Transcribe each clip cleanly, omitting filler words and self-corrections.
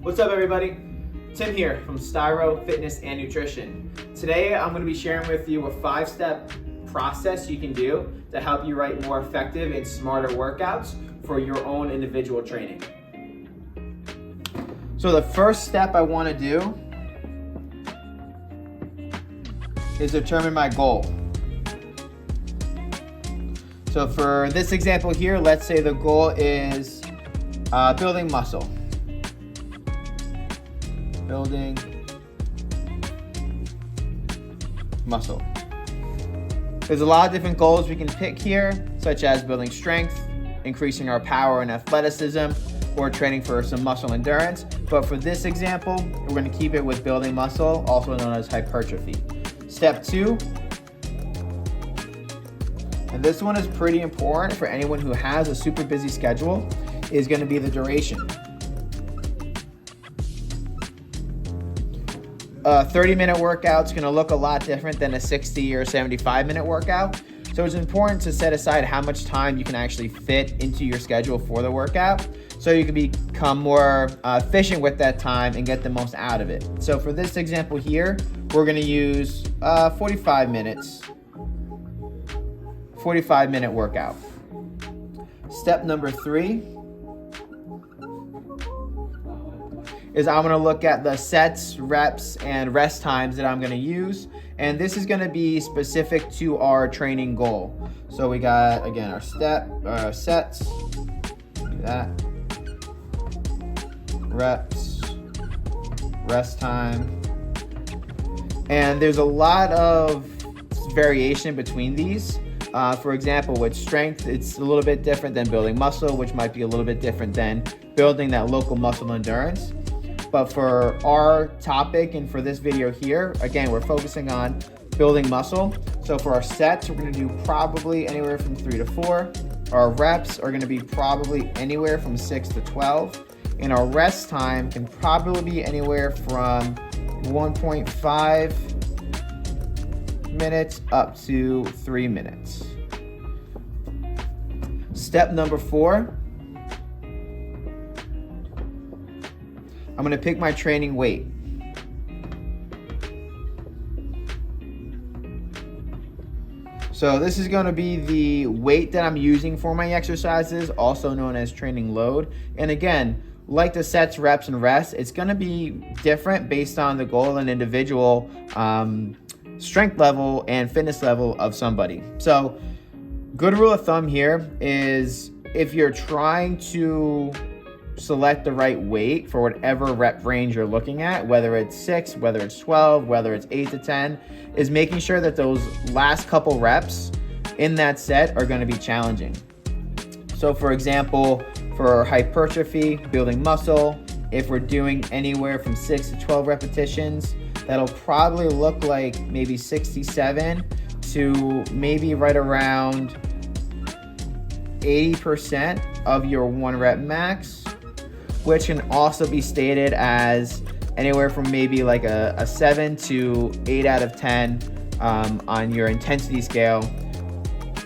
What's up, everybody? Tim here from Styro Fitness and Nutrition. Today I'm going to be sharing with you a 5-step process you can do to help you write more effective and smarter workouts for your own individual training. So the first step I want to do is determine my goal. So for this example here, let's say the goal is building muscle. Building muscle. There's a lot of different goals we can pick here, such as building strength, increasing our power and athleticism, or training for some muscle endurance. But for this example, we're going to keep it with building muscle, also known as hypertrophy. Step 2, and this one is pretty important for anyone who has a super busy schedule, is going to be the duration. A 30-minute workout is going to look a lot different than a 60 or 75-minute workout. So it's important to set aside how much time you can actually fit into your schedule for the workout so you can become more efficient with that time and get the most out of it. So for this example here, we're going to use 45-minute workout. Step number 3 is I'm gonna look at the sets, reps, and rest times that I'm gonna use. And this is gonna be specific to our training goal. So we got, again, our sets, do that, reps, rest time. And there's a lot of variation between these. For example, with strength, it's a little bit different than building muscle, which might be a little bit different than building that local muscle endurance. But for our topic and for this video here, again, we're focusing on building muscle. So for our sets, we're gonna do probably anywhere from 3 to 4. Our reps are gonna be probably anywhere from 6 to 12. And our rest time can probably be anywhere from 1.5 minutes up to 3 minutes. Step number 4, I'm going to pick my training weight. So this is going to be the weight that I'm using for my exercises, also known as training load. And again, like the sets, reps, and rests, it's going to be different based on the goal and individual strength level and fitness level of somebody. So good rule of thumb here is if you're trying to select the right weight for whatever rep range you're looking at, whether it's 6, whether it's 12, whether it's 8 to 10, is making sure that those last couple reps in that set are going to be challenging. So for example, for hypertrophy, building muscle, if we're doing anywhere from 6 to 12 repetitions, that'll probably look like maybe 67 to maybe right around 80% of your 1 rep max, which can also be stated as anywhere from maybe like a 7 to 8 out of 10 on your intensity scale.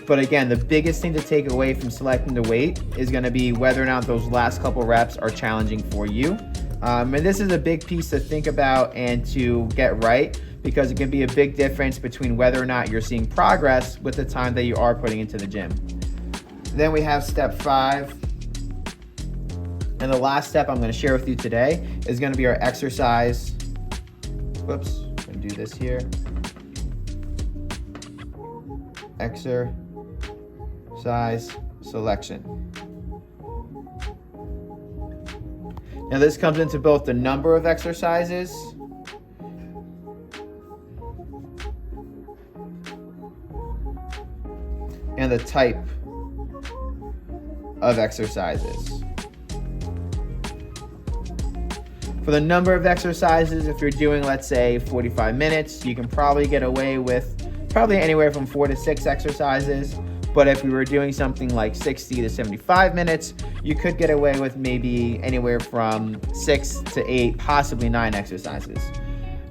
But again, the biggest thing to take away from selecting the weight is going to be whether or not those last couple reps are challenging for you. And this is a big piece to think about and to get right, because it can be a big difference between whether or not you're seeing progress with the time that you are putting into the gym. Then we have step 5. And the last step I'm going to share with you today is going to be our exercise. Whoops, I'm going to do this here. Exercise selection. Now this comes into both the number of exercises and the type of exercises. For the number of exercises, if you're doing, let's say, 45 minutes, you can probably get away with probably anywhere from 4 to 6 exercises. But if we were doing something like 60 to 75 minutes, you could get away with maybe anywhere from 6 to 8, possibly 9 exercises.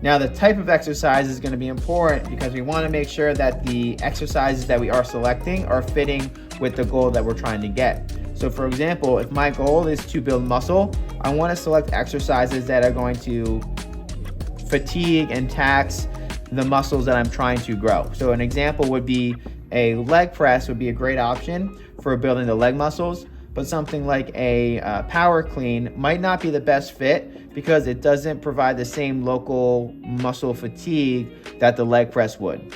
Now, the type of exercise is going to be important because we want to make sure that the exercises that we are selecting are fitting with the goal that we're trying to get. So for example, if my goal is to build muscle, I want to select exercises that are going to fatigue and tax the muscles that I'm trying to grow. So an example would be a leg press would be a great option for building the leg muscles, but something like a power clean might not be the best fit because it doesn't provide the same local muscle fatigue that the leg press would.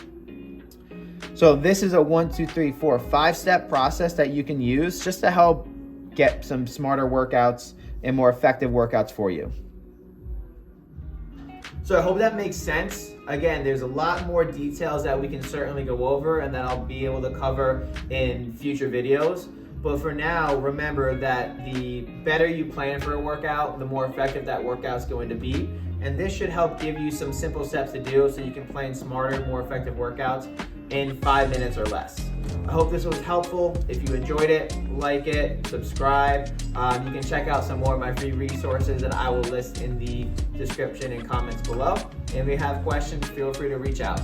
So this is a 1, 2, 3, 4, 5-step process that you can use just to help get some smarter workouts and more effective workouts for you. So I hope that makes sense. Again, there's a lot more details that we can certainly go over and that I'll be able to cover in future videos. But for now, remember that the better you plan for a workout, the more effective that workout's going to be. And this should help give you some simple steps to do so you can plan smarter, more effective workouts in 5 minutes or less. I hope this was helpful. If you enjoyed it, like it, subscribe. You can check out some more of my free resources that I will list in the description and comments below. And if you have questions, feel free to reach out.